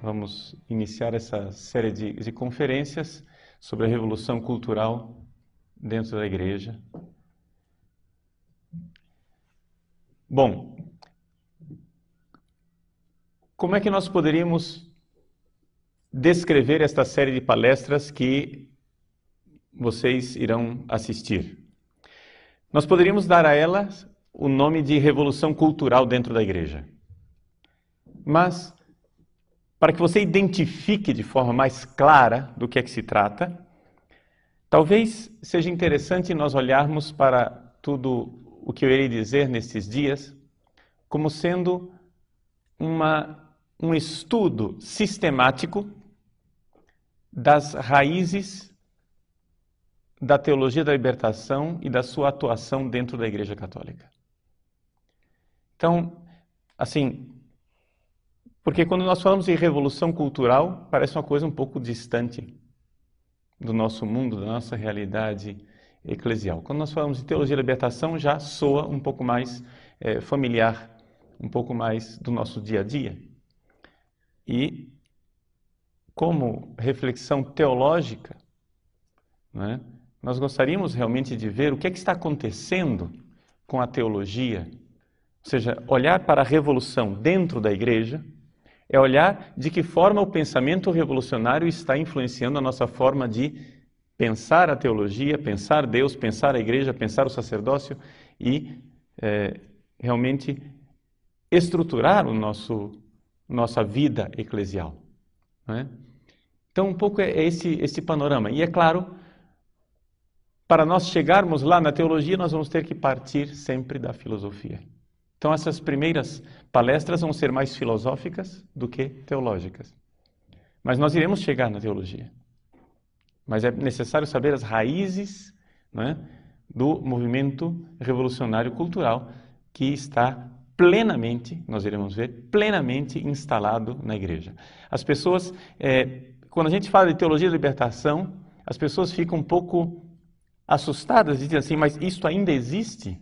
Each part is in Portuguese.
Vamos iniciar essa série de conferências sobre a revolução cultural dentro da igreja. Bom, como é que nós poderíamos descrever esta série de palestras que vocês irão assistir? Nós poderíamos dar a elas o nome de revolução cultural dentro da igreja. Mas, para que você identifique de forma mais clara do que é que se trata, talvez seja interessante nós olharmos para tudo o que eu irei dizer nesses dias como sendo um estudo sistemático das raízes da teologia da libertação e da sua atuação dentro da Igreja Católica. Então, assim, porque quando nós falamos em revolução cultural, parece uma coisa um pouco distante do nosso mundo, da nossa realidade eclesial. Quando nós falamos de teologia da libertação, já soa um pouco mais familiar, um pouco mais do nosso dia a dia. E, como reflexão teológica, né, nós gostaríamos realmente de ver o que é que está acontecendo com a teologia, ou seja, olhar para a revolução dentro da igreja, é olhar de que forma o pensamento revolucionário está influenciando a nossa forma de pensar a teologia, pensar Deus, pensar a igreja, pensar o sacerdócio e realmente estruturar nossa vida eclesial. Não é? Então, um pouco é esse panorama. E é claro, para nós chegarmos lá na teologia, nós vamos ter que partir sempre da filosofia. Então, essas primeiras palestras vão ser mais filosóficas do que teológicas. Mas nós iremos chegar na teologia. Mas é necessário saber as raízes, né, do movimento revolucionário cultural que está plenamente, nós iremos ver, plenamente instalado na igreja. As pessoas, quando a gente fala de teologia da libertação, as pessoas ficam um pouco assustadas e dizem assim, mas isto ainda existe?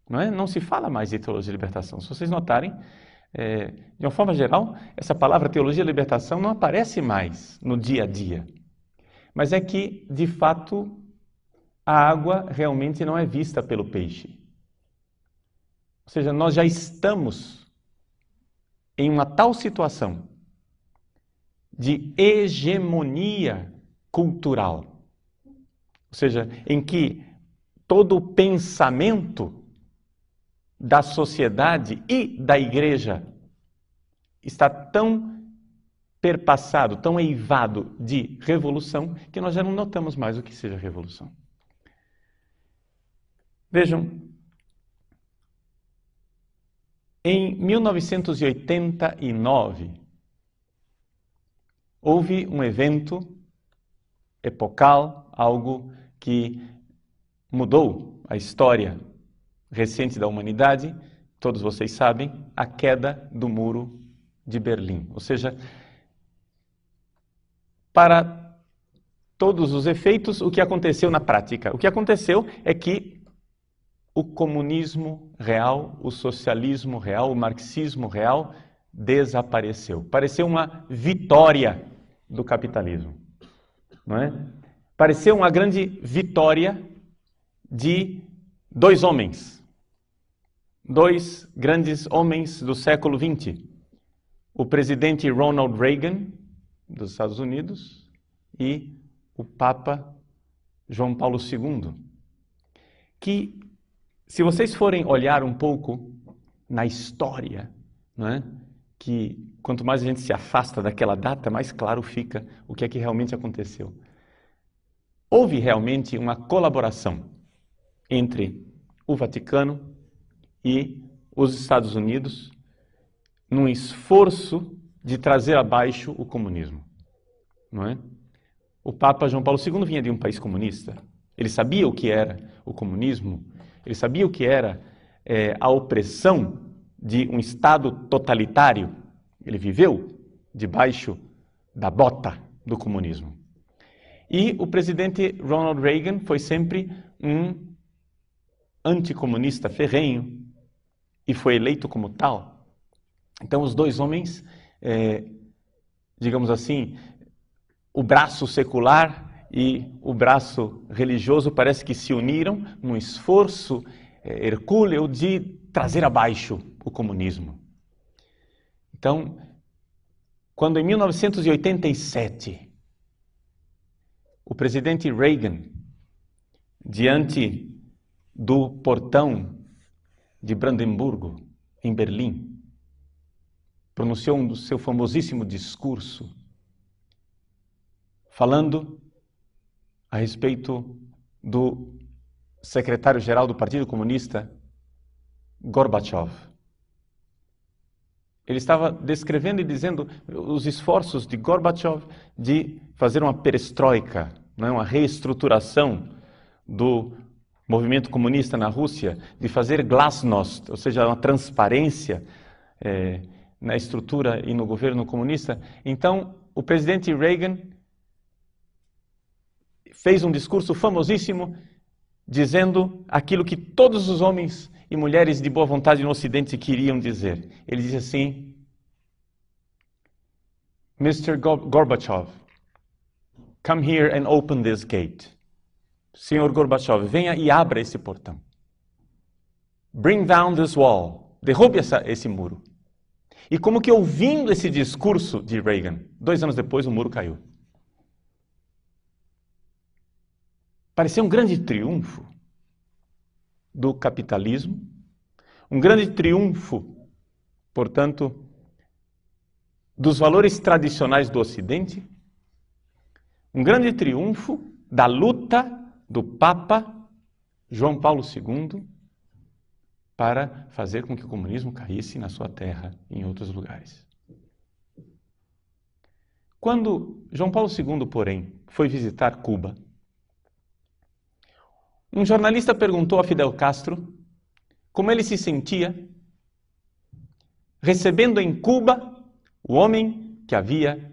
Não se fala mais de teologia da libertação. Se vocês notarem, de uma forma geral, essa palavra teologia da libertação não aparece mais no dia a dia. Mas é que, de fato, a água realmente não é vista pelo peixe. Ou seja, nós já estamos em uma tal situação de hegemonia cultural. Ou seja, em que todo o pensamento da sociedade e da igreja está tão perpassado, tão eivado de revolução, que nós já não notamos mais o que seja revolução. Vejam, em 1989, houve um evento epocal, algo que mudou a história recente da humanidade, todos vocês sabem, a queda do Muro de Berlim. Ou seja, para todos os efeitos, o que aconteceu na prática? O que aconteceu é que o comunismo real, o socialismo real, o marxismo real desapareceu. Pareceu uma vitória do capitalismo, não é? Pareceu uma grande vitória de dois homens. Dois grandes homens do século XX, o presidente Ronald Reagan, dos Estados Unidos, e o Papa João Paulo II, que, se vocês forem olhar um pouco na história, não é? Que quanto mais a gente se afasta daquela data, mais claro fica o que é que realmente aconteceu. Houve realmente uma colaboração entre o Vaticano e os Estados Unidos num esforço de trazer abaixo o comunismo, não é? O Papa João Paulo II vinha de um país comunista. Ele sabia o que era o comunismo, ele sabia o que era a opressão de um Estado totalitário, Ele viveu debaixo da bota do comunismo. E o presidente Ronald Reagan foi sempre um anticomunista ferrenho e foi eleito como tal. Então os dois homens, digamos assim, o braço secular e o braço religioso parece que se uniram num esforço hercúleo de trazer abaixo o comunismo. Então, quando em 1987 o presidente Reagan, diante do portão de Brandemburgo, em Berlim, pronunciou um seu famosíssimo discurso, falando a respeito do secretário-geral do Partido Comunista, Gorbachev. Ele estava descrevendo e dizendo os esforços de Gorbachev de fazer uma perestroika, uma reestruturação do movimento comunista na Rússia, de fazer glasnost, ou seja, uma transparência na estrutura e no governo comunista. Então, o presidente Reagan fez um discurso famosíssimo dizendo aquilo que todos os homens e mulheres de boa vontade no Ocidente queriam dizer. Ele disse assim: Mr. Gorbachev, come here and open this gate. Senhor Gorbachev, venha e abra esse portão. Bring down this wall. Derrube esse muro. E como que ouvindo esse discurso de Reagan, 2 anos depois o muro caiu. Parecia um grande triunfo do capitalismo, um grande triunfo, portanto, dos valores tradicionais do Ocidente, um grande triunfo da luta do Papa João Paulo II para fazer com que o comunismo caísse na sua terra e em outros lugares. Quando João Paulo II, porém, foi visitar Cuba, um jornalista perguntou a Fidel Castro como ele se sentia recebendo em Cuba o homem que havia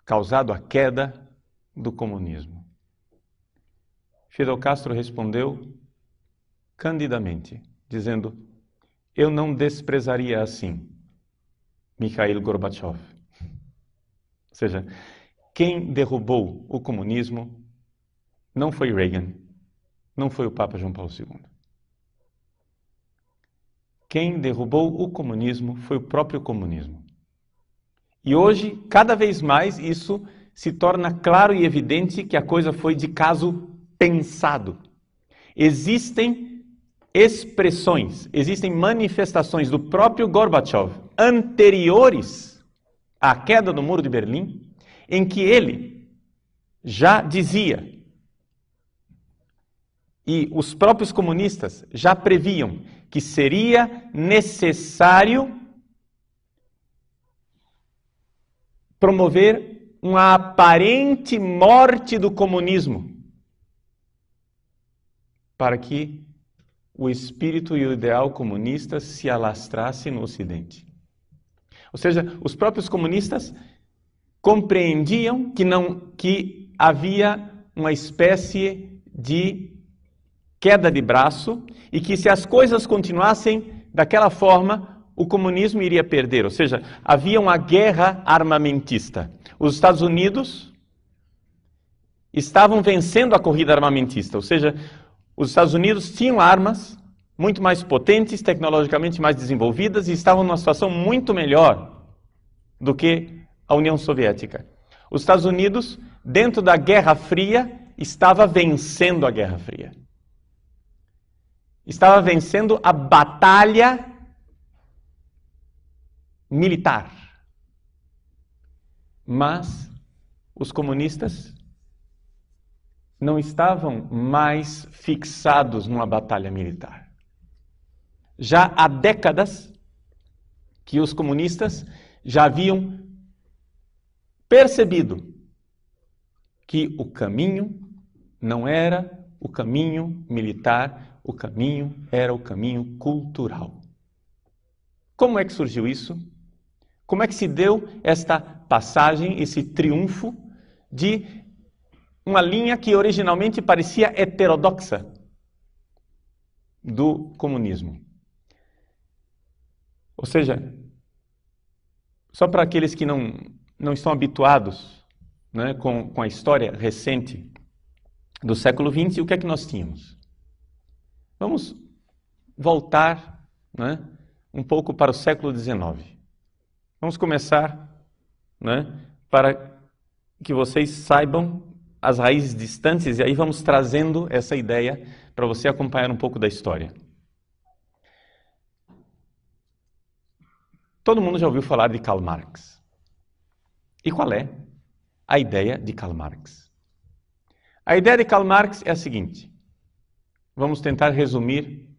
causado a queda do comunismo. Fidel Castro respondeu candidamente, dizendo: eu não desprezaria assim Mikhail Gorbachev. Ou seja, quem derrubou o comunismo não foi Reagan, não foi o Papa João Paulo II. Quem derrubou o comunismo foi o próprio comunismo. E hoje, cada vez mais, isso se torna claro e evidente que a coisa foi de caso pensado. Existem expressões, existem manifestações do próprio Gorbachev anteriores à queda do Muro de Berlim, em que ele já dizia, e os próprios comunistas já previam, que seria necessário promover uma aparente morte do comunismo para que o espírito e o ideal comunista se alastrasse no Ocidente. Ou seja, os próprios comunistas compreendiam que havia uma espécie de queda de braço e que se as coisas continuassem daquela forma, o comunismo iria perder. Ou seja, havia uma guerra armamentista. Os Estados Unidos estavam vencendo a corrida armamentista. Ou seja, os Estados Unidos tinham armas muito mais potentes, tecnologicamente mais desenvolvidas e estavam numa situação muito melhor do que a União Soviética. Os Estados Unidos, dentro da Guerra Fria, estava vencendo a Guerra Fria. Estava vencendo a batalha militar. Mas os comunistas não estavam mais fixados numa batalha militar. Já há décadas que os comunistas já haviam percebido que o caminho não era o caminho militar, o caminho era o caminho cultural. Como é que surgiu isso? Como é que se deu esta passagem, esse triunfo de uma linha que originalmente parecia heterodoxa do comunismo? Ou seja, só para aqueles que não estão habituados, né, com a história recente do século XX, o que é que nós tínhamos? Vamos voltar, né, um pouco para o século XIX. Vamos começar, né, para que vocês saibam as raízes distantes, e aí vamos trazendo essa ideia para você acompanhar um pouco da história. Todo mundo já ouviu falar de Karl Marx. E qual é a ideia de Karl Marx? A ideia de Karl Marx é a seguinte. Vamos tentar resumir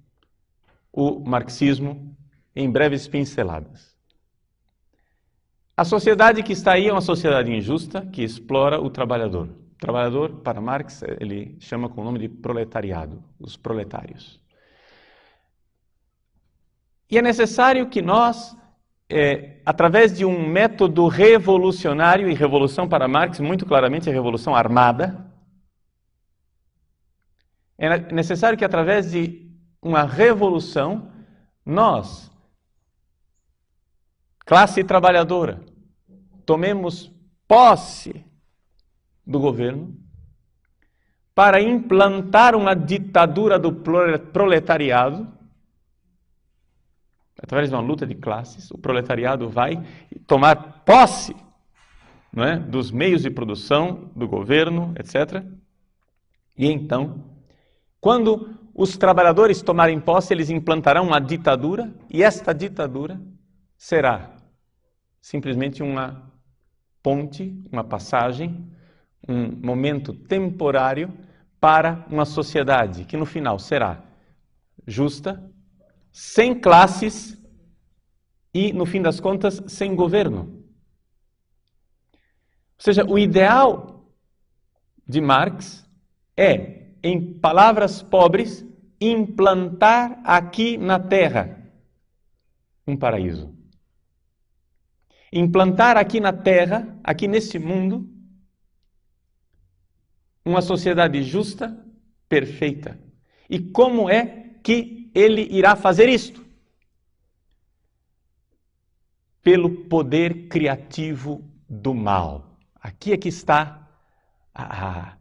o marxismo em breves pinceladas. A sociedade que está aí é uma sociedade injusta que explora o trabalhador. O trabalhador, para Marx, ele chama com o nome de proletariado, os proletários. E é necessário que nós, através de um método revolucionário, e revolução para Marx, muito claramente é revolução armada, é necessário que através de uma revolução, nós, classe trabalhadora, tomemos posse do governo para implantar uma ditadura do proletariado. Através de uma luta de classes, o proletariado vai tomar posse, não é, dos meios de produção, do governo, etc. E então, quando os trabalhadores tomarem posse, eles implantarão uma ditadura, e esta ditadura será simplesmente uma ponte, uma passagem, um momento temporário para uma sociedade que no final será justa, sem classes e, no fim das contas, sem governo. Ou seja, o ideal de Marx é, em palavras pobres, implantar aqui na Terra um paraíso. Implantar aqui na Terra, aqui neste mundo, uma sociedade justa, perfeita. E como é que ele irá fazer isto? Pelo poder criativo do mal. Aqui é que está a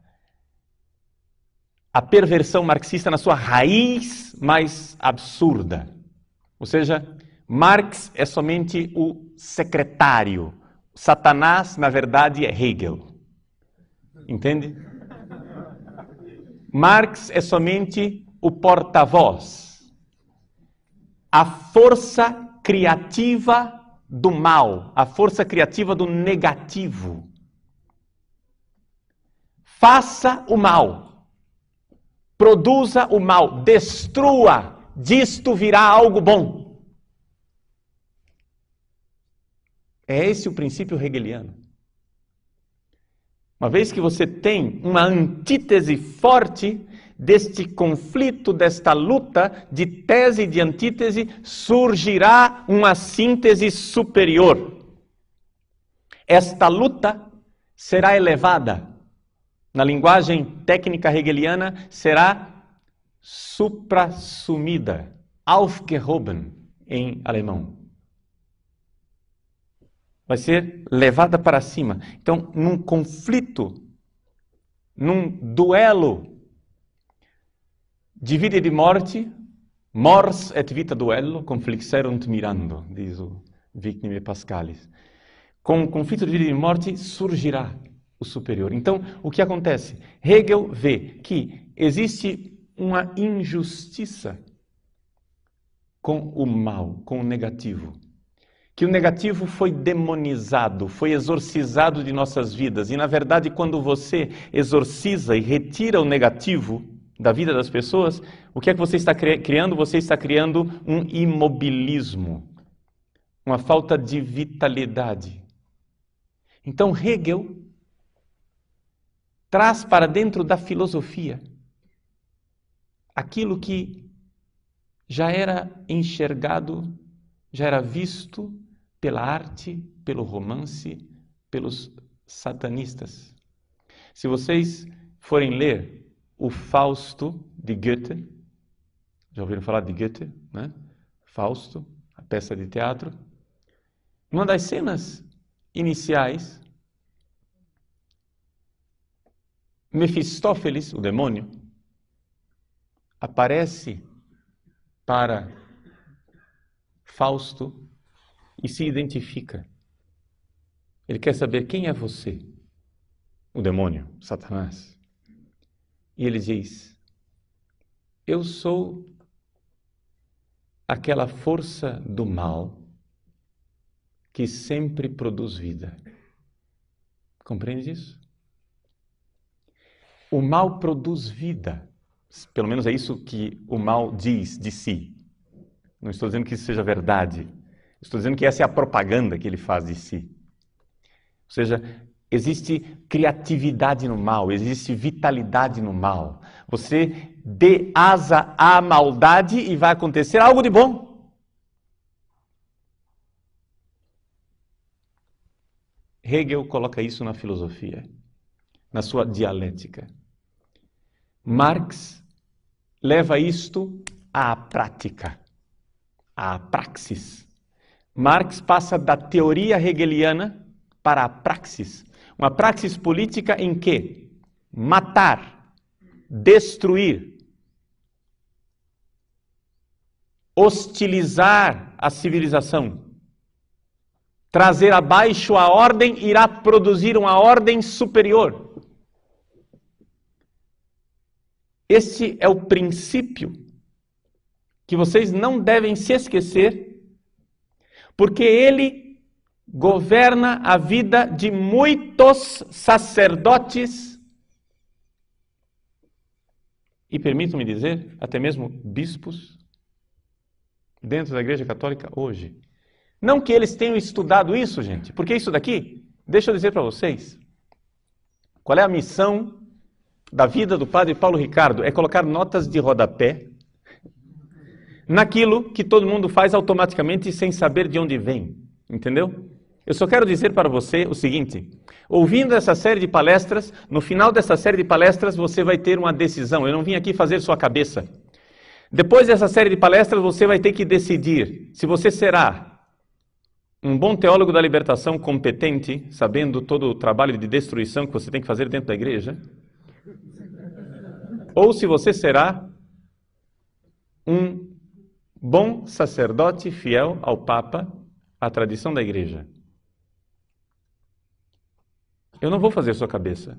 perversão marxista na sua raiz mais absurda. Ou seja, Marx é somente o secretário. Satanás, na verdade, é Hegel. Entende? Marx é somente o porta-voz. A força criativa do mal, a força criativa do negativo. Faça o mal, produza o mal, destrua, disto virá algo bom. É esse o princípio hegeliano. Uma vez que você tem uma antítese forte deste conflito, desta luta de tese e de antítese, surgirá uma síntese superior. Esta luta será elevada. Na linguagem técnica hegeliana, será suprassumida, aufgehoben em alemão. Vai ser levada para cima. Então, num conflito, num duelo de vida e de morte, mors et vita duello, conflixerunt mirando, diz o Victime Pascalis. Com o conflito de vida e de morte, surgirá o superior. Então, o que acontece? Hegel vê que existe uma injustiça com o mal, com o negativo. Que o negativo foi demonizado, foi exorcizado de nossas vidas. E, na verdade, quando você exorciza e retira o negativo da vida das pessoas, o que é que você está criando? Você está criando um imobilismo, uma falta de vitalidade. Então, Hegel traz para dentro da filosofia aquilo que já era enxergado, já era visto pela arte, pelo romance, pelos satanistas. Se vocês forem ler o Fausto de Goethe, já ouviram falar de Goethe, né? Fausto, a peça de teatro. Uma das cenas iniciais, Mefistófeles, o demônio, aparece para Fausto e se identifica. Ele quer saber quem é você, o demônio, Satanás. E ele diz: eu sou aquela força do mal que sempre produz vida. Compreende isso? O mal produz vida. Pelo menos é isso que o mal diz de si. Não estou dizendo que isso seja verdade. Estou dizendo que essa é a propaganda que ele faz de si. Ou seja, existe criatividade no mal, existe vitalidade no mal. Você dê asa à maldade e vai acontecer algo de bom. Hegel coloca isso na filosofia, na sua dialética. Marx leva isto à prática, à praxis. Marx passa da teoria hegeliana para a praxis. Uma praxis política em que matar, destruir, hostilizar a civilização, trazer abaixo a ordem, irá produzir uma ordem superior. Este é o princípio que vocês não devem se esquecer, porque ele governa a vida de muitos sacerdotes e, permitam-me dizer, até mesmo bispos dentro da Igreja Católica hoje. Não que eles tenham estudado isso, gente, porque isso daqui, deixa eu dizer para vocês, qual é a missão da vida do Padre Paulo Ricardo? É colocar notas de rodapé naquilo que todo mundo faz automaticamente sem saber de onde vem, entendeu? Eu só quero dizer para você o seguinte: ouvindo essa série de palestras, no final dessa série de palestras você vai ter uma decisão. Eu não vim aqui fazer sua cabeça. Depois dessa série de palestras você vai ter que decidir se você será um bom teólogo da libertação competente, sabendo todo o trabalho de destruição que você tem que fazer dentro da igreja, ou se você será um bom sacerdote fiel ao Papa, à tradição da igreja. Eu não vou fazer sua cabeça.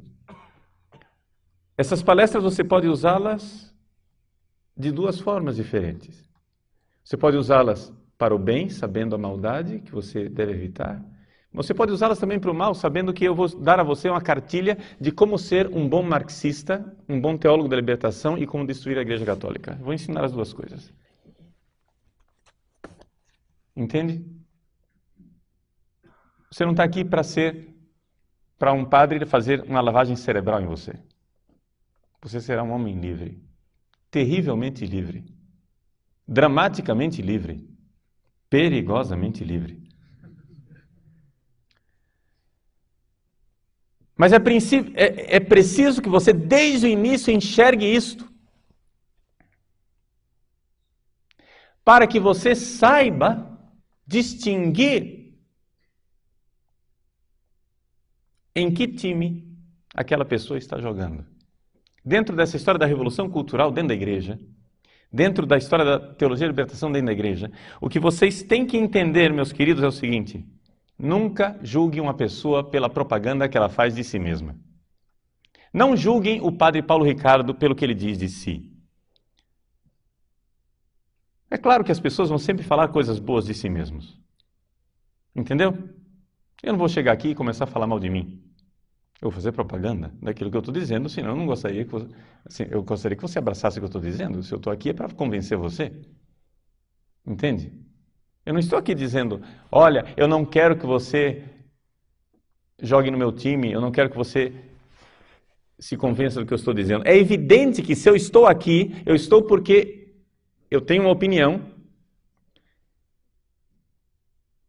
Essas palestras você pode usá-las de duas formas diferentes. Você pode usá-las para o bem, sabendo a maldade que você deve evitar. Você pode usá-las também para o mal, sabendo que eu vou dar a você uma cartilha de como ser um bom marxista, um bom teólogo da libertação e como destruir a Igreja Católica. Vou ensinar as duas coisas. Entende? Você não está aqui para um padre fazer uma lavagem cerebral em você. Você será um homem livre, terrivelmente livre, dramaticamente livre, perigosamente livre. Mas é preciso que você, desde o início, enxergue isto, para que você saiba distinguir em que time aquela pessoa está jogando. Dentro dessa história da revolução cultural dentro da igreja, dentro da história da teologia da libertação dentro da igreja, o que vocês têm que entender, meus queridos, é o seguinte: nunca julguem uma pessoa pela propaganda que ela faz de si mesma. Não julguem o Padre Paulo Ricardo pelo que ele diz de si. É claro que as pessoas vão sempre falar coisas boas de si mesmos. Entendeu? Eu não vou chegar aqui e começar a falar mal de mim. Eu vou fazer propaganda daquilo que eu estou dizendo, senão eu não gostaria que você, assim, eu gostaria que você abraçasse o que eu estou dizendo. Se eu estou aqui é para convencer você. Entende? Eu não estou aqui dizendo, olha, eu não quero que você jogue no meu time, eu não quero que você se convença do que eu estou dizendo. É evidente que se eu estou aqui, eu estou porque eu tenho uma opinião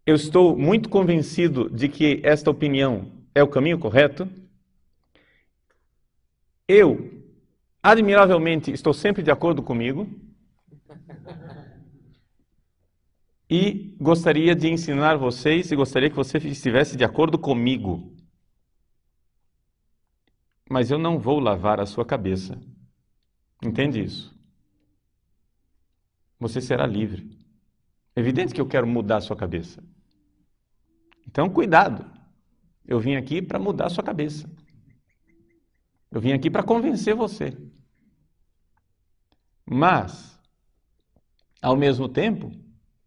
eu estou muito convencido de que esta opinião é o caminho correto. Eu, admiravelmente, estou sempre de acordo comigo. E gostaria de ensinar vocês, e gostaria que você estivesse de acordo comigo. Mas eu não vou lavar a sua cabeça. Entende isso? Você será livre. É evidente que eu quero mudar a sua cabeça. Então, cuidado. Eu vim aqui para mudar a sua cabeça. Eu vim aqui para convencer você. Mas, ao mesmo tempo,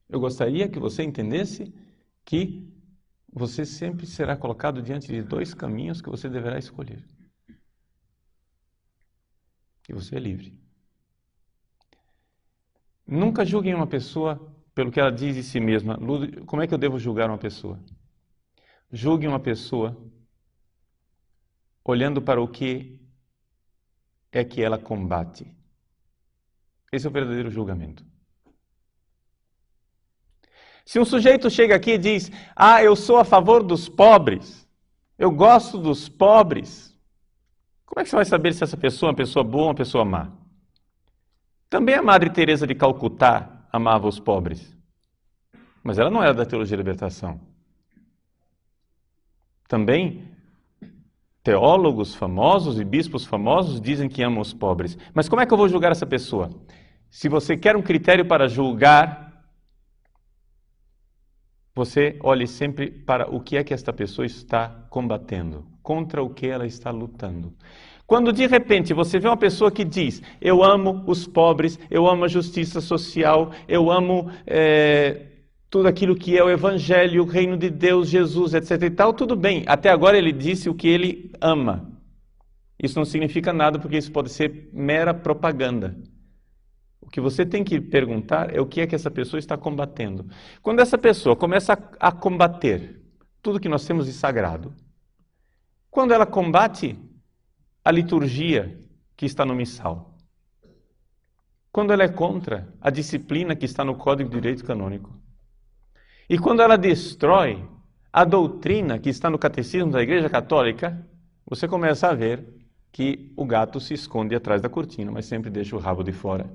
eu gostaria que você entendesse que você sempre será colocado diante de dois caminhos que você deverá escolher. E você é livre. Nunca julguem uma pessoa pelo que ela diz de si mesma. Como é que eu devo julgar uma pessoa? Julgue uma pessoa olhando para o que é que ela combate. Esse é o verdadeiro julgamento. Se um sujeito chega aqui e diz, eu sou a favor dos pobres, eu gosto dos pobres, como é que você vai saber se essa pessoa é uma pessoa boa ou uma pessoa má? Também a Madre Teresa de Calcutá amava os pobres, mas ela não era da teologia da libertação. Também teólogos famosos e bispos famosos dizem que amam os pobres. Mas como é que eu vou julgar essa pessoa? Se você quer um critério para julgar, você olhe sempre para o que é que esta pessoa está combatendo, contra o que ela está lutando. Quando de repente você vê uma pessoa que diz, eu amo os pobres, eu amo a justiça social, eu amo tudo aquilo que é o Evangelho, o Reino de Deus, Jesus, etc. e tal, tudo bem. Até agora ele disse o que ele ama. Isso não significa nada, porque isso pode ser mera propaganda. O que você tem que perguntar é o que é que essa pessoa está combatendo. Quando essa pessoa começa a combater tudo que nós temos de sagrado, quando ela combate a liturgia que está no missal, quando ela é contra a disciplina que está no Código de Direito Canônico, e quando ela destrói a doutrina que está no Catecismo da Igreja Católica, você começa a ver que o gato se esconde atrás da cortina, mas sempre deixa o rabo de fora.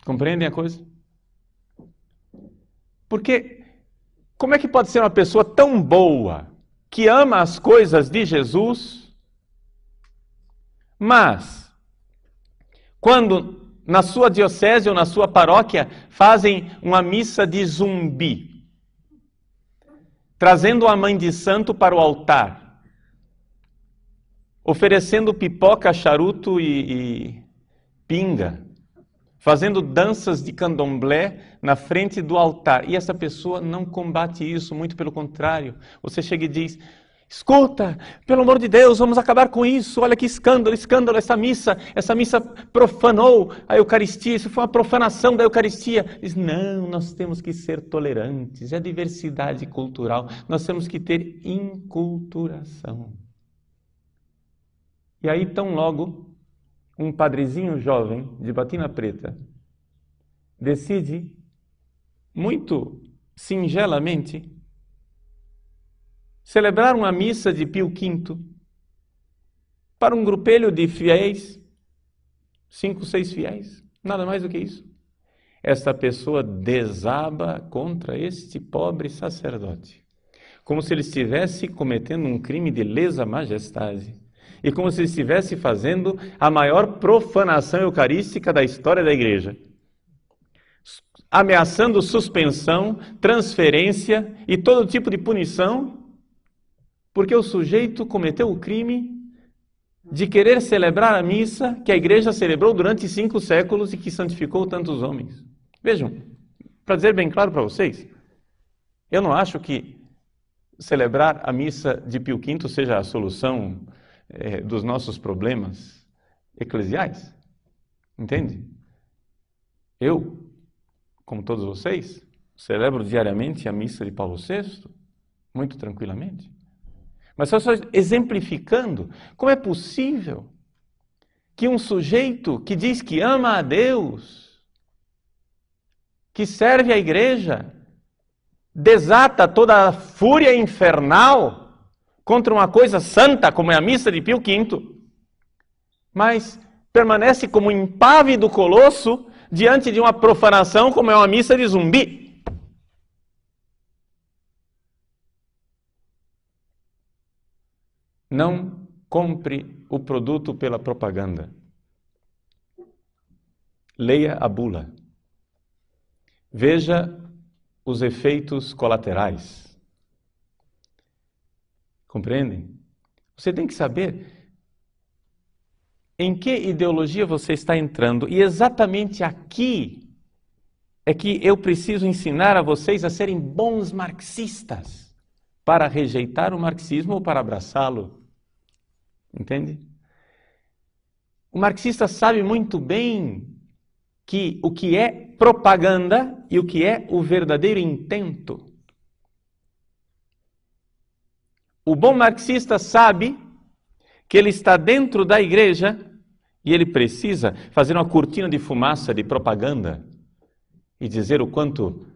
Compreendem a coisa? Porque como é que pode ser uma pessoa tão boa, que ama as coisas de Jesus, mas quando na sua diocese ou na sua paróquia fazem uma missa de zumbi, trazendo a mãe de santo para o altar, oferecendo pipoca, charuto e pinga, fazendo danças de candomblé na frente do altar. E essa pessoa não combate isso, muito pelo contrário. Você chega e diz, escuta, pelo amor de Deus, vamos acabar com isso. Olha que escândalo, escândalo, essa missa profanou a Eucaristia, isso foi uma profanação da Eucaristia. Diz, não, nós temos que ser tolerantes, é diversidade cultural, nós temos que ter inculturação. E aí, tão logo, um padrezinho jovem, de batina preta, decide, muito singelamente, celebrar uma missa de Pio V para um grupelho de fiéis, 5, 6 fiéis, nada mais do que isso. Esta pessoa desaba contra este pobre sacerdote, como se ele estivesse cometendo um crime de lesa majestade. E como se estivesse fazendo a maior profanação eucarística da história da igreja. Ameaçando suspensão, transferência e todo tipo de punição, porque o sujeito cometeu o crime de querer celebrar a missa que a igreja celebrou durante 5 séculos e que santificou tantos homens. Vejam, para dizer bem claro para vocês, eu não acho que celebrar a missa de Pio V seja a solução dos nossos problemas eclesiais, entende? Eu, como todos vocês, celebro diariamente a missa de Paulo VI, muito tranquilamente. Mas só exemplificando como é possível que um sujeito que diz que ama a Deus, que serve a igreja, desata toda a fúria infernal contra uma coisa santa como é a missa de Pio V, mas permanece como impávido colosso diante de uma profanação como é uma missa de zumbi. Não compre o produto pela propaganda. Leia a bula. Veja os efeitos colaterais. Compreendem? Você tem que saber em que ideologia você está entrando. E exatamente aqui é que eu preciso ensinar a vocês a serem bons marxistas para rejeitar o marxismo ou para abraçá-lo. Entende? O marxista sabe muito bem que o que é propaganda e o que é o verdadeiro intento. O bom marxista sabe que ele está dentro da igreja e ele precisa fazer uma cortina de fumaça de propaganda e dizer o quanto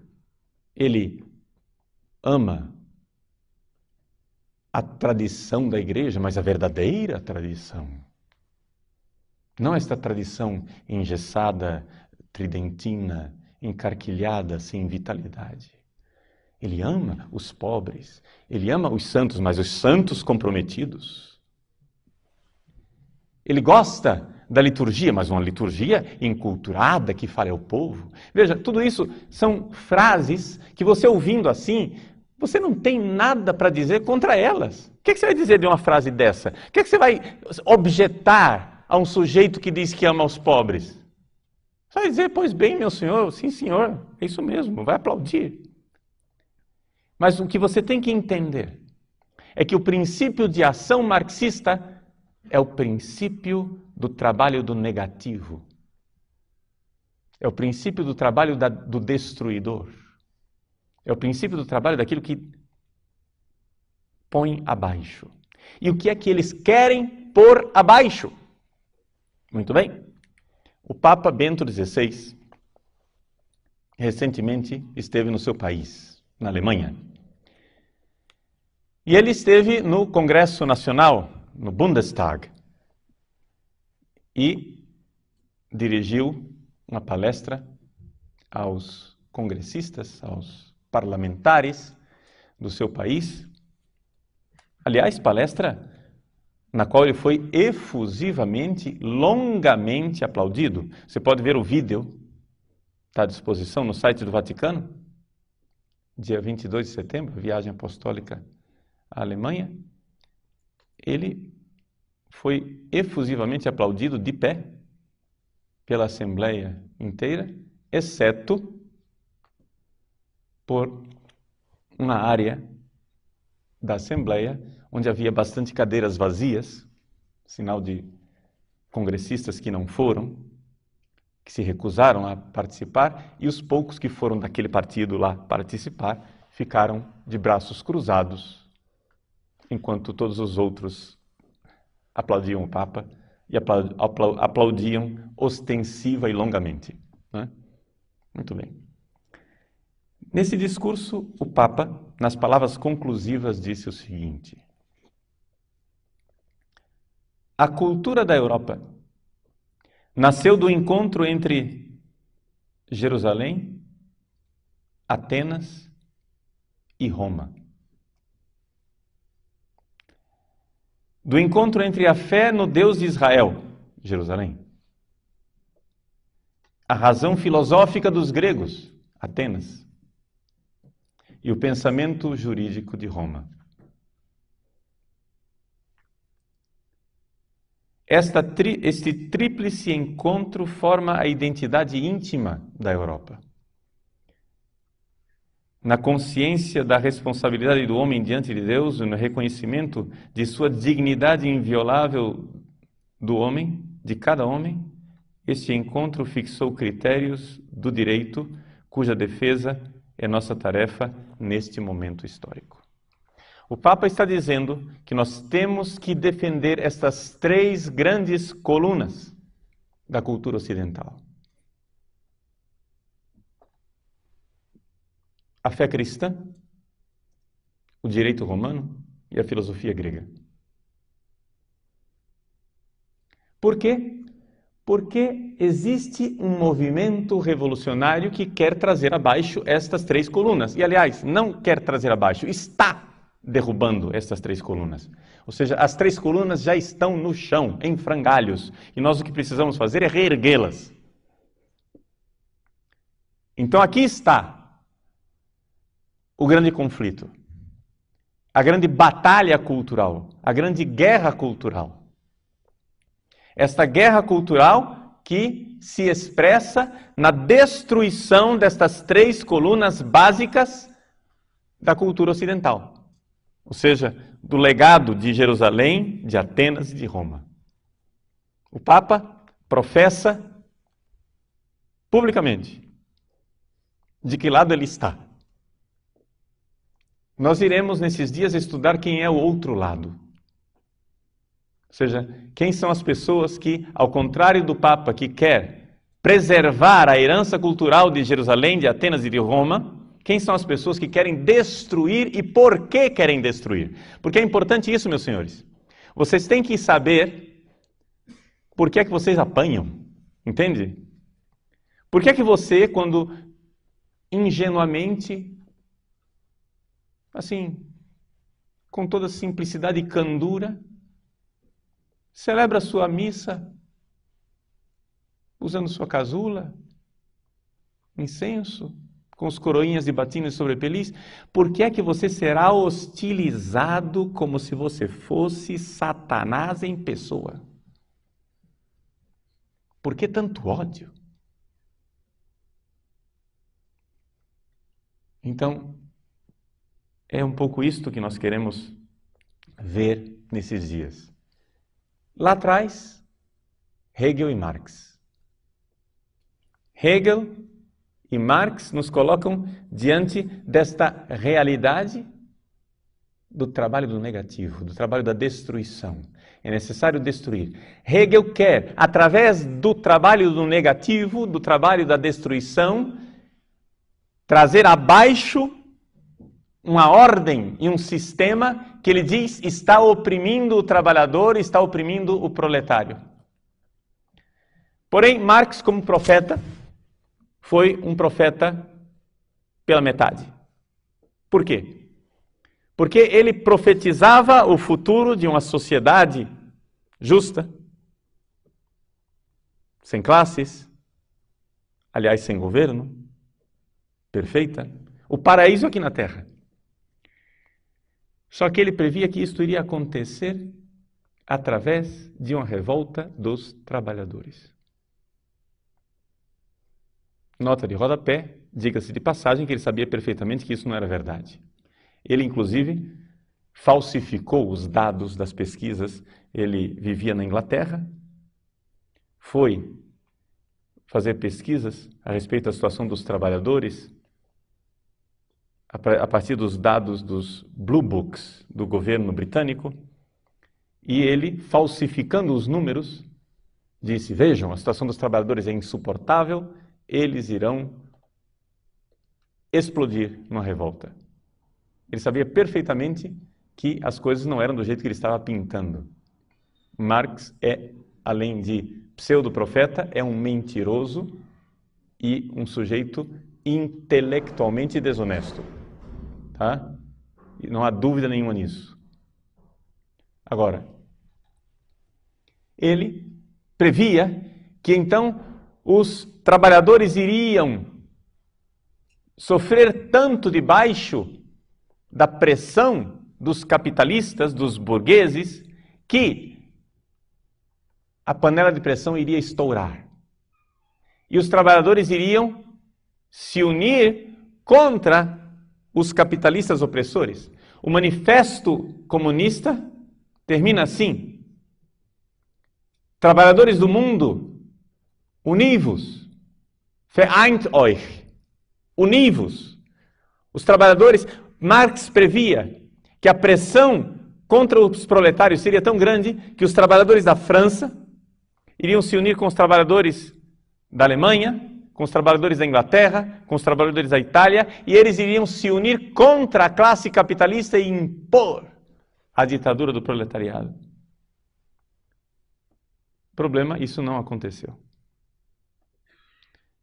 ele ama a tradição da igreja, mas a verdadeira tradição. Não esta tradição engessada, tridentina, encarquilhada, sem vitalidade. Ele ama os pobres, ele ama os santos, mas os santos comprometidos. Ele gosta da liturgia, mas uma liturgia enculturada que fale ao povo. Veja, tudo isso são frases que você ouvindo assim, você não tem nada para dizer contra elas. O que você vai dizer de uma frase dessa? O que você vai objetar a um sujeito que diz que ama os pobres? Você vai dizer, pois bem, meu senhor, sim senhor, é isso mesmo, vai aplaudir. Mas o que você tem que entender é que o princípio de ação marxista é o princípio do trabalho do negativo. É o princípio do trabalho do destruidor. É o princípio do trabalho daquilo que põe abaixo. E o que é que eles querem pôr abaixo? Muito bem. O Papa Bento XVI recentemente esteve no seu país, na Alemanha. E ele esteve no Congresso Nacional, no Bundestag, e dirigiu uma palestra aos congressistas, aos parlamentares do seu país. Aliás, palestra na qual ele foi efusivamente, longamente aplaudido. Você pode ver o vídeo, está à disposição no site do Vaticano, dia 22 de setembro, viagem apostólica à Alemanha. Ele foi efusivamente aplaudido de pé pela Assembleia inteira, exceto por uma área da Assembleia onde havia bastante cadeiras vazias, sinal de congressistas que não foram, que se recusaram a participar, e os poucos que foram daquele partido lá participar ficaram de braços cruzados, enquanto todos os outros aplaudiam o Papa e aplaudiam ostensiva e longamente. Né? Muito bem. Nesse discurso, o Papa, nas palavras conclusivas, disse o seguinte: a cultura da Europa nasceu do encontro entre Jerusalém, Atenas e Roma. Do encontro entre a fé no Deus de Israel, Jerusalém, a razão filosófica dos gregos, Atenas, e o pensamento jurídico de Roma. Este tríplice encontro forma a identidade íntima da Europa. Na consciência da responsabilidade do homem diante de Deus e no reconhecimento de sua dignidade inviolável do homem, de cada homem, este encontro fixou critérios do direito, cuja defesa é nossa tarefa neste momento histórico. O Papa está dizendo que nós temos que defender estas três grandes colunas da cultura ocidental. a fé cristã, o direito romano e a filosofia grega. Por quê? Porque existe um movimento revolucionário que quer trazer abaixo estas três colunas. E, aliás, não quer trazer abaixo, está derrubando estas três colunas. Ou seja, as três colunas já estão no chão, em frangalhos. E nós o que precisamos fazer é reerguê-las. Então aqui está o grande conflito, a grande batalha cultural, a grande guerra cultural. Esta guerra cultural que se expressa na destruição destas três colunas básicas da cultura ocidental. Ou seja, do legado de Jerusalém, de Atenas e de Roma. O Papa professa publicamente de que lado ele está. Nós iremos nesses dias estudar quem é o outro lado. Ou seja, quem são as pessoas que, ao contrário do Papa, que quer preservar a herança cultural de Jerusalém, de Atenas e de Roma, quem são as pessoas que querem destruir e por que querem destruir? Porque é importante isso, meus senhores. Vocês têm que saber por que é que vocês apanham, entende? Por que é que você, quando ingenuamente, assim, com toda simplicidade e candura, celebra a sua missa usando sua casula, incenso, com os coroinhas de batina e sobrepelis, por que é que você será hostilizado como se você fosse Satanás em pessoa? Por que tanto ódio? Então, é um pouco isto que nós queremos ver nesses dias. Lá atrás, Hegel e Marx. Hegel e Marx nos colocam diante desta realidade do trabalho do negativo, do trabalho da destruição. É necessário destruir. Hegel quer, através do trabalho do negativo, do trabalho da destruição, trazer abaixo uma ordem e um sistema que ele diz está oprimindo o trabalhador, está oprimindo o proletário. Porém, Marx, como profeta, foi um profeta pela metade. Por quê? Porque ele profetizava o futuro de uma sociedade justa, sem classes, aliás, sem governo, perfeita, o paraíso aqui na Terra. Só que ele previa que isto iria acontecer através de uma revolta dos trabalhadores. Nota de rodapé, diga-se de passagem que ele sabia perfeitamente que isso não era verdade. Ele, inclusive, falsificou os dados das pesquisas. Ele vivia na Inglaterra, foi fazer pesquisas a respeito da situação dos trabalhadores a partir dos dados dos Blue Books do governo britânico, e ele, falsificando os números, disse, vejam, a situação dos trabalhadores é insuportável, eles irão explodir numa revolta. Ele sabia perfeitamente que as coisas não eram do jeito que ele estava pintando. Marx é, além de pseudo-profeta, é um mentiroso e um sujeito intelectualmente desonesto. Tá? E não há dúvida nenhuma nisso. Agora, ele previa que então os trabalhadores iriam sofrer tanto debaixo da pressão dos capitalistas, dos burgueses, que a panela de pressão iria estourar. E os trabalhadores iriam se unir contra os capitalistas opressores. O manifesto comunista termina assim: trabalhadores do mundo, univos, vereint euch, univos. Os trabalhadores, Marx previa que a pressão contra os proletários seria tão grande que os trabalhadores da França iriam se unir com os trabalhadores da Alemanha, com os trabalhadores da Inglaterra, com os trabalhadores da Itália, e eles iriam se unir contra a classe capitalista e impor a ditadura do proletariado. Problema, isso não aconteceu.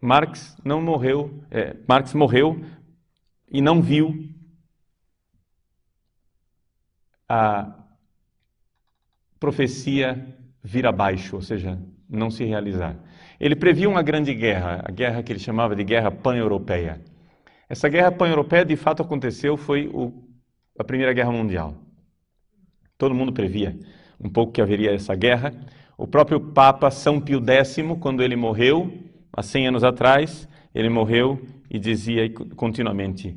Marx morreu e não viu a profecia vir abaixo, ou seja, não se realizar. Ele previu uma grande guerra, a guerra que ele chamava de Guerra Pan-Europeia. Essa Guerra Pan-Europeia, de fato, aconteceu, foi a Primeira Guerra Mundial. Todo mundo previa um pouco que haveria essa guerra. O próprio Papa São Pio X, quando ele morreu, há 100 anos atrás, ele morreu e dizia continuamente: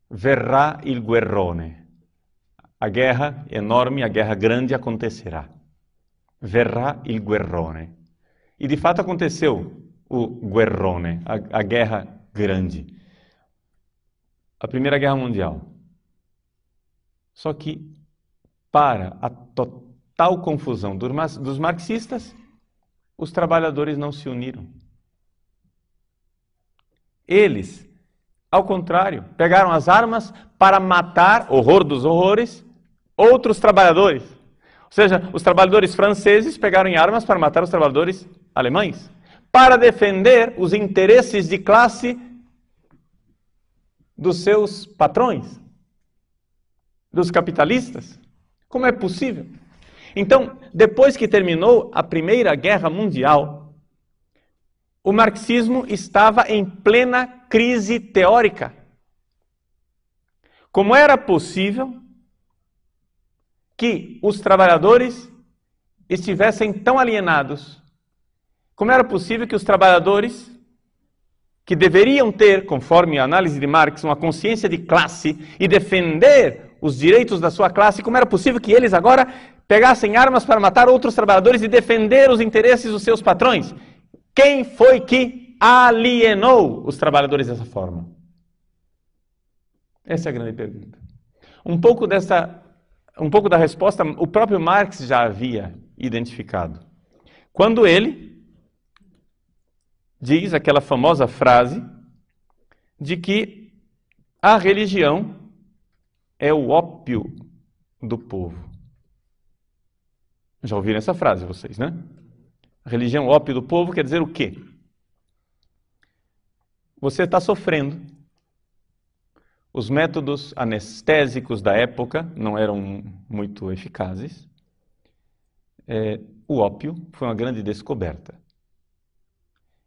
verrà il guerrone. A guerra enorme, a guerra grande acontecerá. Verrà il guerrone. E de fato aconteceu o guerrone, a guerra grande. A Primeira Guerra Mundial. Só que, para a total confusão dos marxistas, os trabalhadores não se uniram. Eles, ao contrário, pegaram as armas para matar, horror dos horrores, outros trabalhadores. Ou seja, os trabalhadores franceses pegaram em armas para matar os trabalhadores alemães, para defender os interesses de classe dos seus patrões, dos capitalistas. Como é possível? Então, depois que terminou a Primeira Guerra Mundial, o marxismo estava em plena crise teórica. Como era possível que os trabalhadores estivessem tão alienados? Como era possível que os trabalhadores, que deveriam ter, conforme a análise de Marx, uma consciência de classe e defender os direitos da sua classe, como era possível que eles agora pegassem armas para matar outros trabalhadores e defender os interesses dos seus patrões? Quem foi que alienou os trabalhadores dessa forma? Essa é a grande pergunta. Um pouco da resposta o próprio Marx já havia identificado. Quando ele diz aquela famosa frase de que a religião é o ópio do povo. Já ouviram essa frase vocês, né? A religião, o ópio do povo, quer dizer o quê? Você está sofrendo. Os métodos anestésicos da época não eram muito eficazes. O ópio foi uma grande descoberta.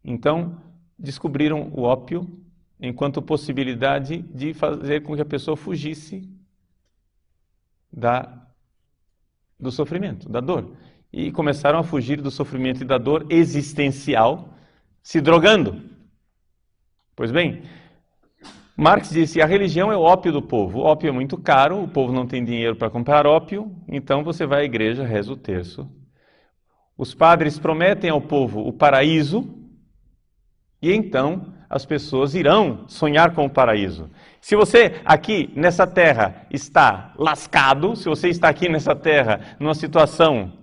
Então, descobriram o ópio enquanto possibilidade de fazer com que a pessoa fugisse do sofrimento, da dor. E começaram a fugir do sofrimento e da dor existencial, se drogando. Pois bem, Marx disse: a religião é o ópio do povo. O ópio é muito caro, o povo não tem dinheiro para comprar ópio, então você vai à igreja, reza o terço. Os padres prometem ao povo o paraíso, e então as pessoas irão sonhar com o paraíso. Se você aqui nessa terra está lascado, se você está aqui nessa terra numa situação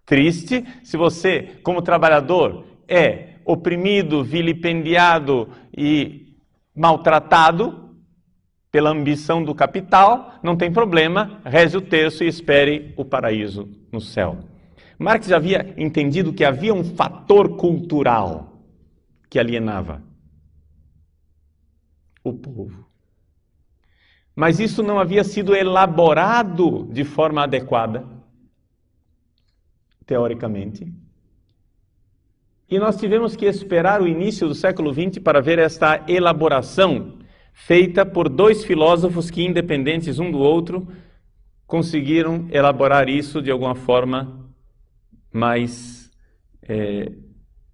triste, se você, como trabalhador, é oprimido, vilipendiado e maltratado pela ambição do capital, não tem problema, reze o terço e espere o paraíso no céu. Marx já havia entendido que havia um fator cultural que alienava o povo. Mas isso não havia sido elaborado de forma adequada, teoricamente. E nós tivemos que esperar o início do século XX para ver esta elaboração feita por dois filósofos que, independentes um do outro, conseguiram elaborar isso de alguma forma mais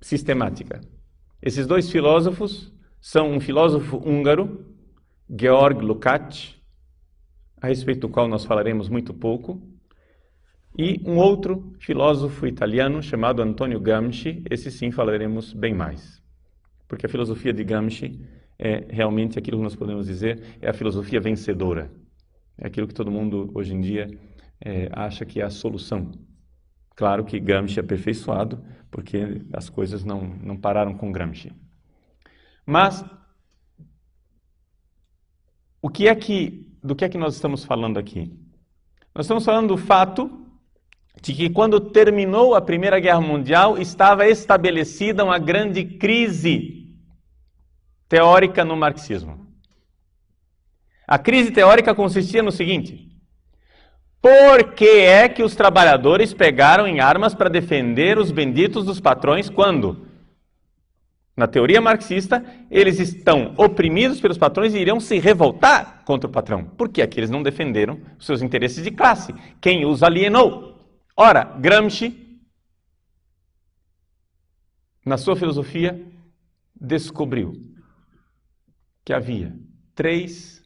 sistemática. Esses dois filósofos são um filósofo húngaro, Georg Lukács, a respeito do qual nós falaremos muito pouco, e um outro filósofo italiano chamado Antonio Gramsci. Esse sim falaremos bem mais, porque a filosofia de Gramsci é realmente aquilo que nós podemos dizer, é a filosofia vencedora. É aquilo que todo mundo hoje em dia acha que é a solução. Claro que Gramsci é aperfeiçoado, porque as coisas não pararam com Gramsci. Mas do que é que nós estamos falando aqui? Nós estamos falando do fato de que quando terminou a Primeira Guerra Mundial, estava estabelecida uma grande crise teórica no marxismo. A crise teórica consistia no seguinte: por que é que os trabalhadores pegaram em armas para defender os benditos dos patrões quando, na teoria marxista, eles estão oprimidos pelos patrões e iriam se revoltar contra o patrão? Por que é que eles não defenderam os seus interesses de classe? Quem os alienou? Ora, Gramsci, na sua filosofia, descobriu que havia 3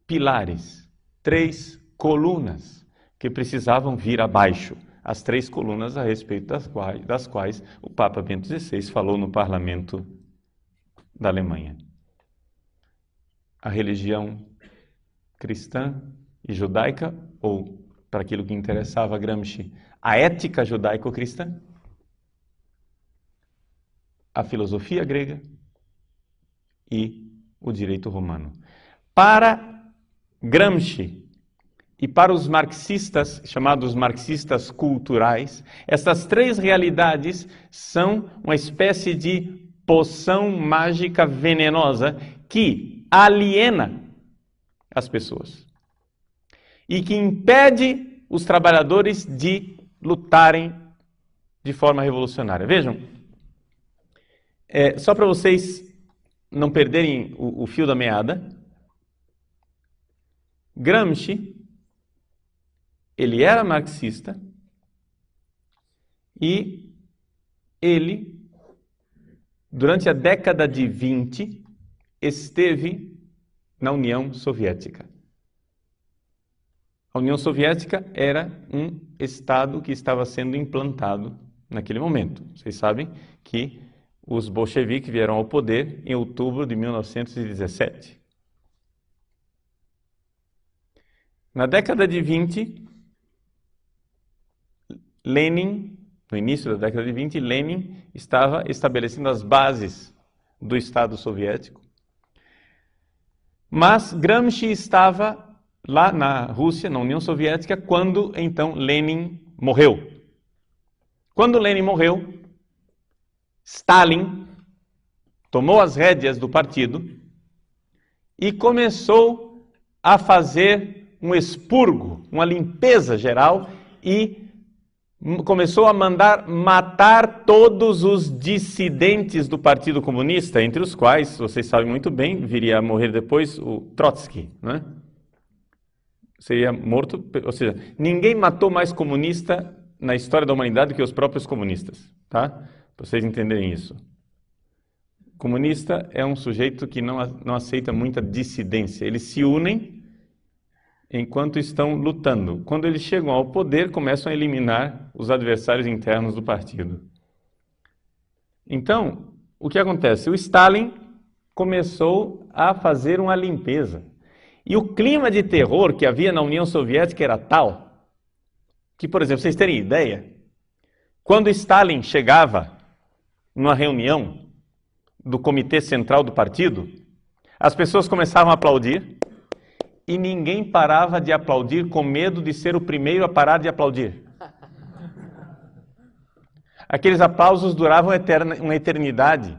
pilares, 3 colunas que precisavam vir abaixo. As 3 colunas a respeito das quais o Papa Bento XVI falou no parlamento da Alemanha. A religião cristã e judaica, ou, para aquilo que interessava a Gramsci, a ética judaico-cristã, a filosofia grega e o direito romano. Para Gramsci e para os marxistas, chamados marxistas culturais, essas 3 realidades são uma espécie de poção mágica venenosa que aliena as pessoas e que impede os trabalhadores de lutarem de forma revolucionária. Vejam, só para vocês não perderem o fio da meada, Gramsci, ele era marxista e ele, durante a década de 20, esteve na União Soviética. A União Soviética era um Estado que estava sendo implantado naquele momento. Vocês sabem que os bolcheviques vieram ao poder em outubro de 1917. Na década de 20, Lenin, no início da década de 20, Lenin estava estabelecendo as bases do Estado soviético. Mas Gramsci estava lá na Rússia, na União Soviética, quando então Lenin morreu. Quando Lenin morreu, Stalin tomou as rédeas do partido e começou a fazer um expurgo, uma limpeza geral, e começou a mandar matar todos os dissidentes do Partido Comunista, entre os quais, vocês sabem muito bem, viria a morrer depois o Trotsky, né? Seria morto, ou seja, ninguém matou mais comunista na história da humanidade que os próprios comunistas, tá? Para vocês entenderem isso. Comunista é um sujeito que não aceita muita dissidência. Eles se unem enquanto estão lutando. Quando eles chegam ao poder, começam a eliminar os adversários internos do partido. Então, o que acontece? O Stalin começou a fazer uma limpeza. E o clima de terror que havia na União Soviética era tal que, por exemplo, vocês terem ideia, quando Stalin chegava numa reunião do Comitê Central do Partido, as pessoas começavam a aplaudir e ninguém parava de aplaudir com medo de ser o primeiro a parar de aplaudir. Aqueles aplausos duravam uma eternidade.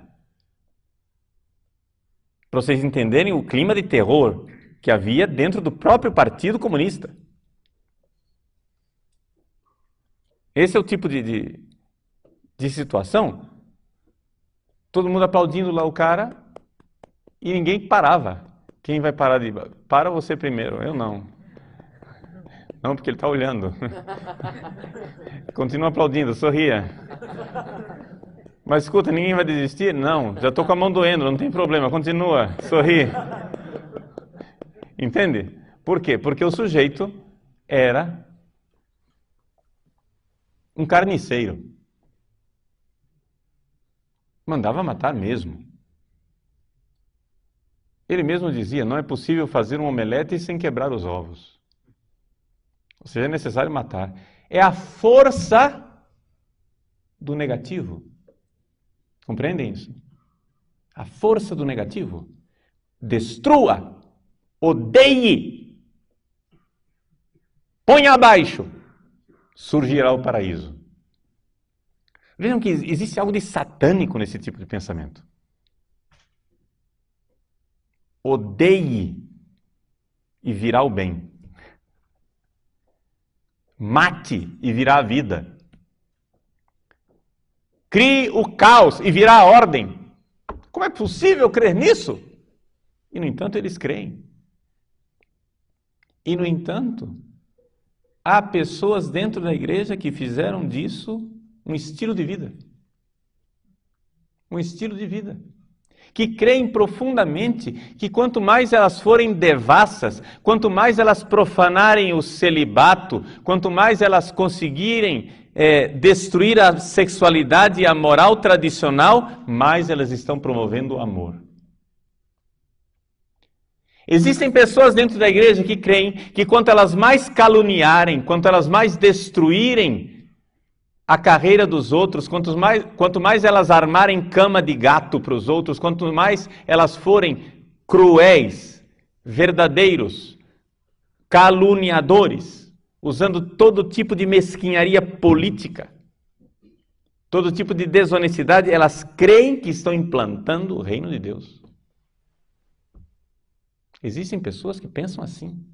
Para vocês entenderem o clima de terror que havia dentro do próprio Partido Comunista. Esse é o tipo de situação. Todo mundo aplaudindo lá o cara e ninguém parava. Quem vai parar de... Para você primeiro, eu não. Não, porque ele está olhando. Continua aplaudindo, sorria. Mas escuta, ninguém vai desistir? Não, já estou com a mão doendo, não tem problema, continua, sorri. Entende? Por quê? Porque o sujeito era um carniceiro. Mandava matar mesmo. Ele mesmo dizia, não é possível fazer um omelete sem quebrar os ovos. Ou seja, é necessário matar. É a força do negativo. Compreendem isso? a força do negativo. Destrua, odeie, ponha abaixo, surgirá o paraíso. Vejam que existe algo de satânico nesse tipo de pensamento. Odeie e virá o bem. Mate e virá a vida. Crie o caos e virá a ordem. Como é possível crer nisso? E, no entanto, eles creem. E, no entanto, há pessoas dentro da igreja que fizeram disso um estilo de vida. Um estilo de vida. Que creem profundamente que quanto mais elas forem devassas, quanto mais elas profanarem o celibato, quanto mais elas conseguirem destruir a sexualidade e a moral tradicional, mais elas estão promovendo o amor. Existem pessoas dentro da igreja que creem que quanto elas mais caluniarem, quanto elas mais destruírem a carreira dos outros, quanto mais elas armarem cama de gato para os outros, quanto mais elas forem cruéis, verdadeiros, caluniadores, usando todo tipo de mesquinharia política, todo tipo de desonestidade, elas creem que estão implantando o reino de Deus. Existem pessoas que pensam assim.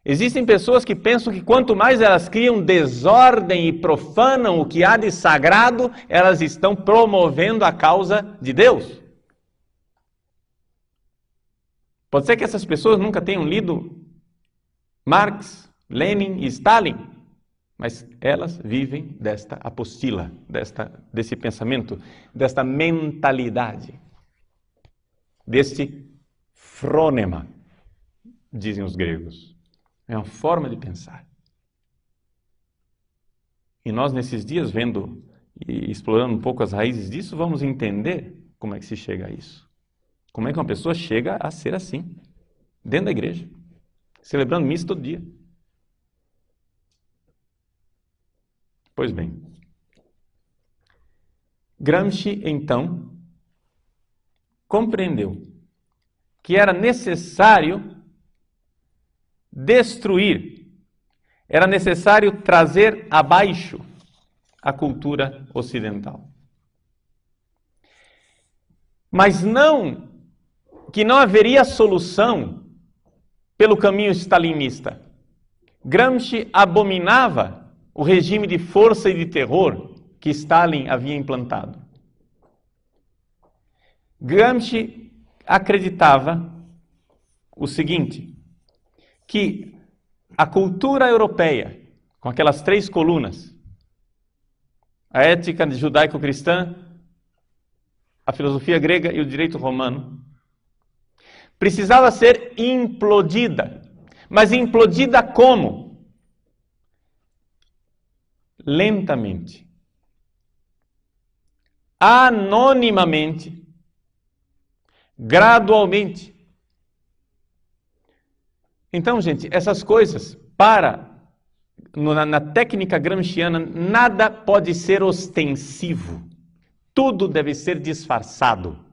Existem pessoas que pensam que quanto mais elas criam desordem e profanam o que há de sagrado, elas estão promovendo a causa de Deus. Pode ser que essas pessoas nunca tenham lido Marx, Lenin e Stalin, mas elas vivem desta apostila, desse pensamento, desta mentalidade, deste frônema, dizem os gregos. É uma forma de pensar. E nós, nesses dias, vendo e explorando um pouco as raízes disso, vamos entender como é que se chega a isso. Como é que uma pessoa chega a ser assim, dentro da igreja, celebrando missa todo dia. Pois bem, Gramsci, então, compreendeu que era necessário destruir, era necessário trazer abaixo a cultura ocidental. Mas não que não haveria solução pelo caminho stalinista. Gramsci abominava o regime de força e de terror que Stalin havia implantado. Gramsci acreditava o seguinte, que a cultura europeia, com aquelas 3 colunas, a ética judaico-cristã, a filosofia grega e o direito romano, precisava ser implodida. Mas implodida como? Lentamente, anonimamente, gradualmente. Então, gente, essas coisas, na técnica gramsciana, nada pode ser ostensivo. Tudo deve ser disfarçado.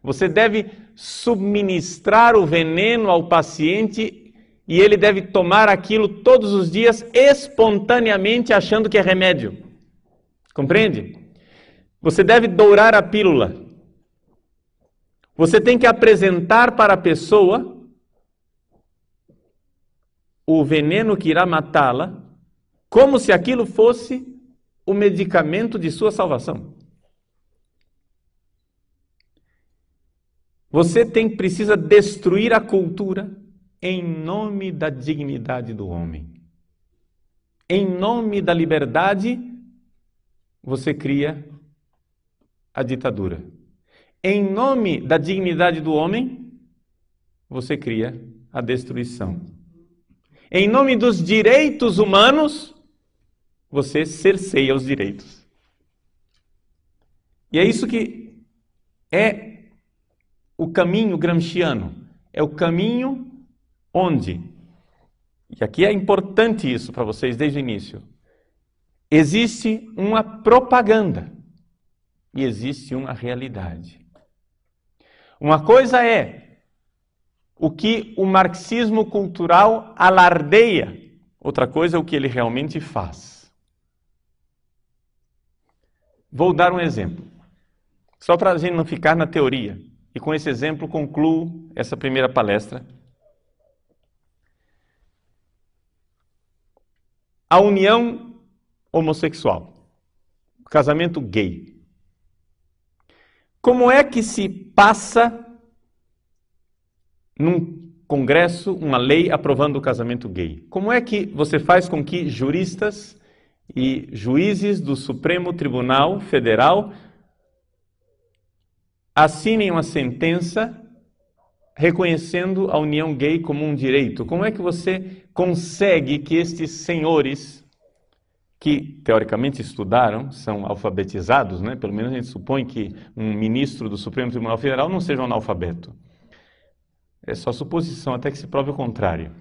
Você deve subministrar o veneno ao paciente e ele deve tomar aquilo todos os dias espontaneamente, achando que é remédio. Compreende? Você deve dourar a pílula. Você tem que apresentar para a pessoa o veneno que irá matá-la, como se aquilo fosse o medicamento de sua salvação. Você precisa destruir a cultura em nome da dignidade do homem. Em nome da liberdade, você cria a ditadura. Em nome da dignidade do homem, você cria a destruição. Em nome dos direitos humanos, você cerceia os direitos. E é isso que é o caminho gramsciano. É o caminho onde, e aqui é importante isso para vocês desde o início, existe uma propaganda e existe uma realidade. Uma coisa é o que o marxismo cultural alardeia, outra coisa é o que ele realmente faz. Vou dar um exemplo, só para a gente não ficar na teoria, e com esse exemplo concluo essa primeira palestra. A união homossexual, o casamento gay. Como é que se passa num congresso uma lei aprovando o casamento gay? Como é que você faz com que juristas e juízes do Supremo Tribunal Federal assinem uma sentença reconhecendo a união gay como um direito? Como é que você consegue que estes senhores, que teoricamente estudaram, são alfabetizados, né? Pelo menos a gente supõe que um ministro do Supremo Tribunal Federal não seja um analfabeto. É só suposição até que se prove o contrário.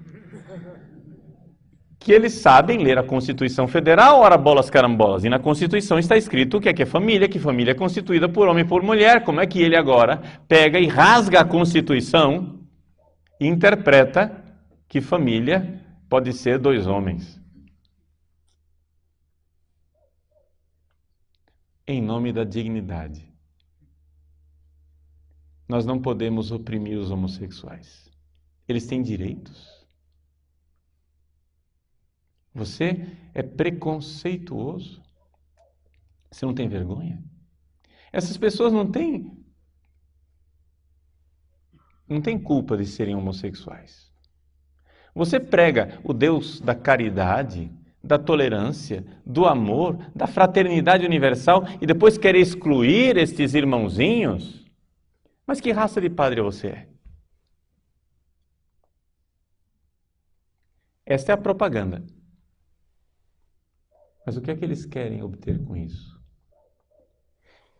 Que eles sabem ler a Constituição Federal, ora bolas carambolas, e na Constituição está escrito o que é família, que família é constituída por homem e por mulher. Como é que ele agora pega e rasga a Constituição e interpreta que família pode ser 2 homens? Em nome da dignidade. Nós não podemos oprimir os homossexuais. Eles têm direitos. Você é preconceituoso? Você não tem vergonha? Essas pessoas não têm culpa de serem homossexuais. Você prega o Deus da caridade, da tolerância, do amor, da fraternidade universal e depois quer excluir estes irmãozinhos? Mas que raça de padre você é? Esta é a propaganda. Mas o que é que eles querem obter com isso?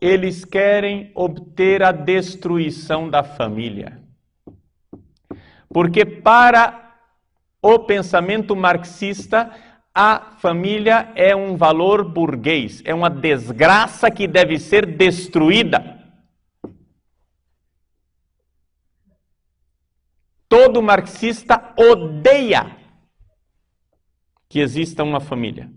Eles querem obter a destruição da família. Porque para o pensamento marxista, a família é um valor burguês, é uma desgraça que deve ser destruída. Todo marxista odeia que exista uma família.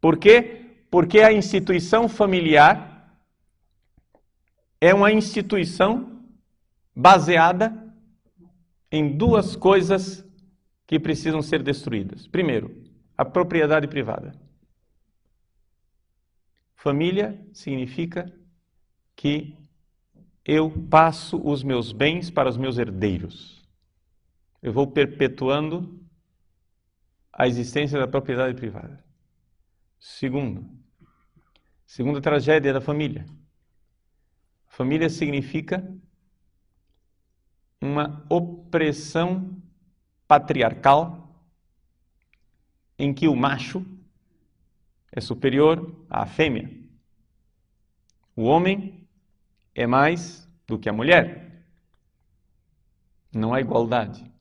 Por quê? Porque a instituição familiar é uma instituição baseada em 2 coisas que precisam ser destruídas. Primeiro, a propriedade privada. Família significa que eu passo os meus bens para os meus herdeiros. Eu vou perpetuando a existência da propriedade privada. Segunda tragédia da família. Família significa uma opressão patriarcal em que o macho é superior à fêmea. O homem é mais do que a mulher. Não há igualdade.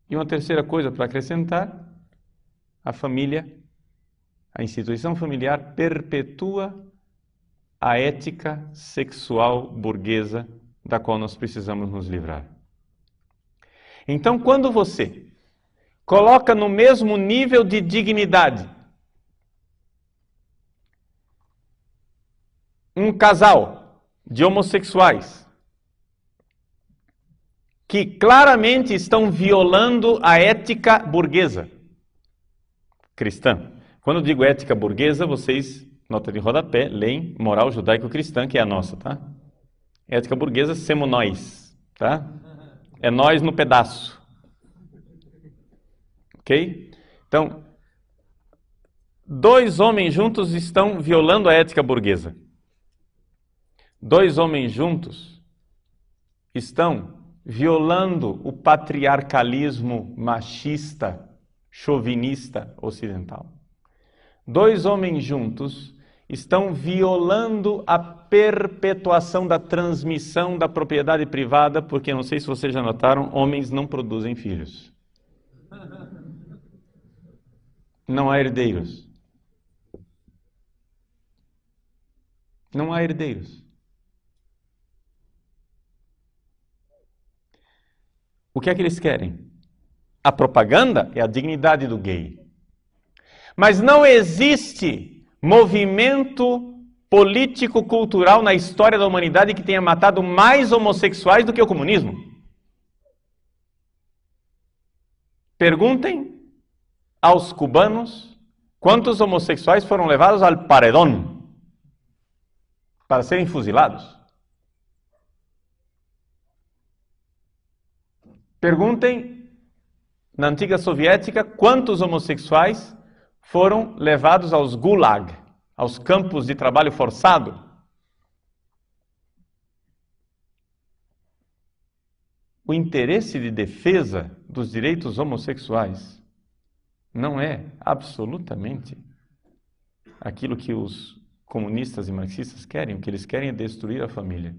E uma terceira coisa para acrescentar, a família, a instituição familiar perpetua a ética sexual burguesa da qual nós precisamos nos livrar. Então, quando você coloca no mesmo nível de dignidade um casal de homossexuais que claramente estão violando a ética burguesa cristã. Quando eu digo ética burguesa, vocês, nota de rodapé, leem moral judaico-cristã, que é a nossa, tá? Ética burguesa, semo nós, tá? É nós no pedaço. Ok? Então, 2 homens juntos estão violando a ética burguesa. 2 homens juntos estão violando o patriarcalismo machista, chauvinista ocidental. 2 homens juntos estão violando a perpetuação da transmissão da propriedade privada, porque, não sei se vocês já notaram, homens não produzem filhos. Não há herdeiros. Não há herdeiros. O que é que eles querem? A propaganda é a dignidade do gay. Mas não existe movimento político-cultural na história da humanidade que tenha matado mais homossexuais do que o comunismo. Perguntem aos cubanos quantos homossexuais foram levados ao paredão para serem fuzilados. Perguntem na antiga soviética quantos homossexuais foram levados aos gulag, aos campos de trabalho forçado. O interesse de defesa dos direitos homossexuais não é absolutamente aquilo que os comunistas e marxistas querem. O que eles querem é destruir a família.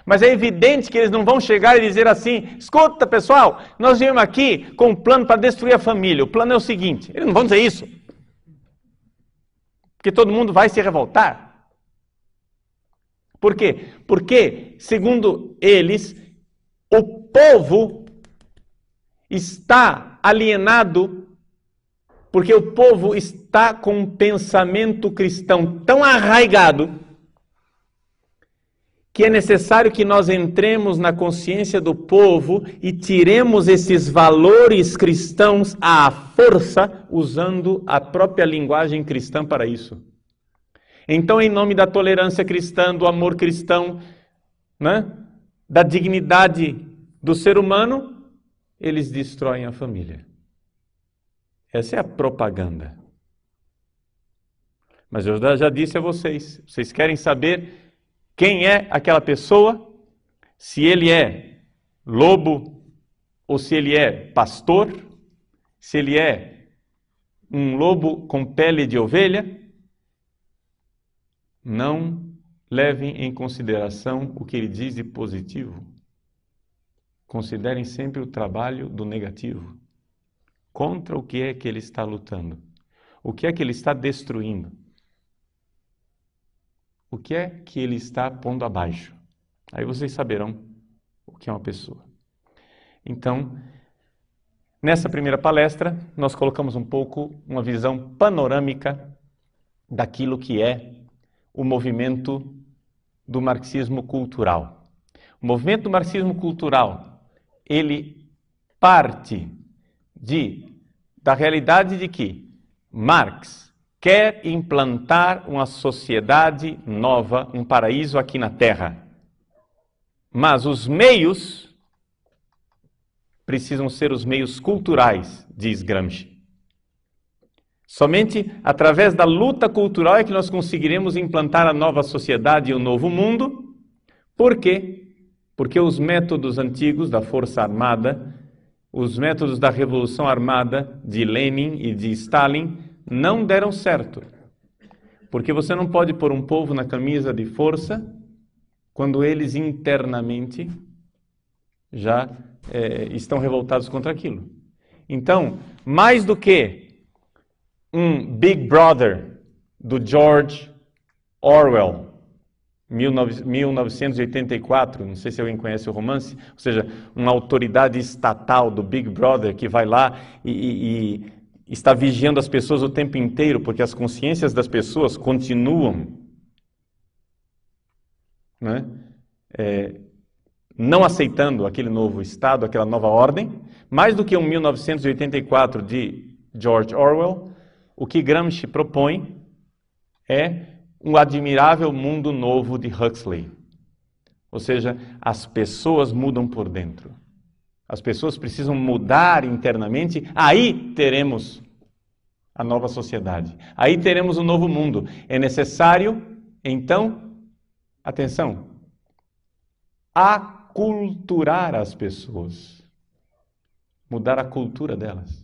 Mas é evidente que eles não vão chegar e dizer assim: escuta, pessoal, nós viemos aqui com um plano para destruir a família. O plano é o seguinte. Eles não vão dizer isso. Porque todo mundo vai se revoltar. Por quê? Porque, segundo eles, o povo está alienado porque o povo está com um pensamento cristão tão arraigado que é necessário que nós entremos na consciência do povo e tiremos esses valores cristãos à força, usando a própria linguagem cristã para isso. Então, em nome da tolerância cristã, do amor cristão, né, da dignidade do ser humano, eles destroem a família. Essa é a propaganda. Mas eu já disse a vocês, vocês querem saber quem é aquela pessoa? Se ele é lobo ou se ele é pastor? Se ele é um lobo com pele de ovelha? Não levem em consideração o que ele diz de positivo. Considerem sempre o trabalho do negativo. Contra o que é que ele está lutando? O que é que ele está destruindo? O que é que ele está pondo abaixo? Aí vocês saberão o que é uma pessoa. Então, nessa primeira palestra, nós colocamos um pouco uma visão panorâmica daquilo que é o movimento do marxismo cultural. O movimento do marxismo cultural, ele parte da realidade de que Marx quer implantar uma sociedade nova, um paraíso aqui na Terra. Mas os meios precisam ser os meios culturais, diz Gramsci. Somente através da luta cultural é que nós conseguiremos implantar a nova sociedade e o novo mundo. Por quê? Porque os métodos antigos da Força Armada, os métodos da Revolução Armada de Lenin e de Stalin não deram certo. Porque você não pode pôr um povo na camisa de força quando eles internamente já estão revoltados contra aquilo. Então, mais do que um Big Brother do George Orwell, 1984, não sei se alguém conhece o romance, ou seja, uma autoridade estatal do Big Brother que vai lá e está vigiando as pessoas o tempo inteiro, porque as consciências das pessoas continuam, né, não aceitando aquele novo Estado, aquela nova ordem. Mais do que um 1984 de George Orwell, o que Gramsci propõe é um admirável mundo novo de Huxley. Ou seja, as pessoas mudam por dentro. As pessoas precisam mudar internamente, aí teremos a nova sociedade. Aí teremos um novo mundo. É necessário, então, atenção, aculturar as pessoas. Mudar a cultura delas.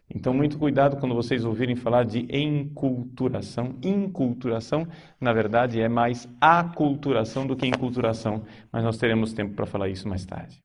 Então, muito cuidado quando vocês ouvirem falar de enculturação. Inculturação, na verdade, é mais aculturação do que enculturação. Mas nós teremos tempo para falar isso mais tarde.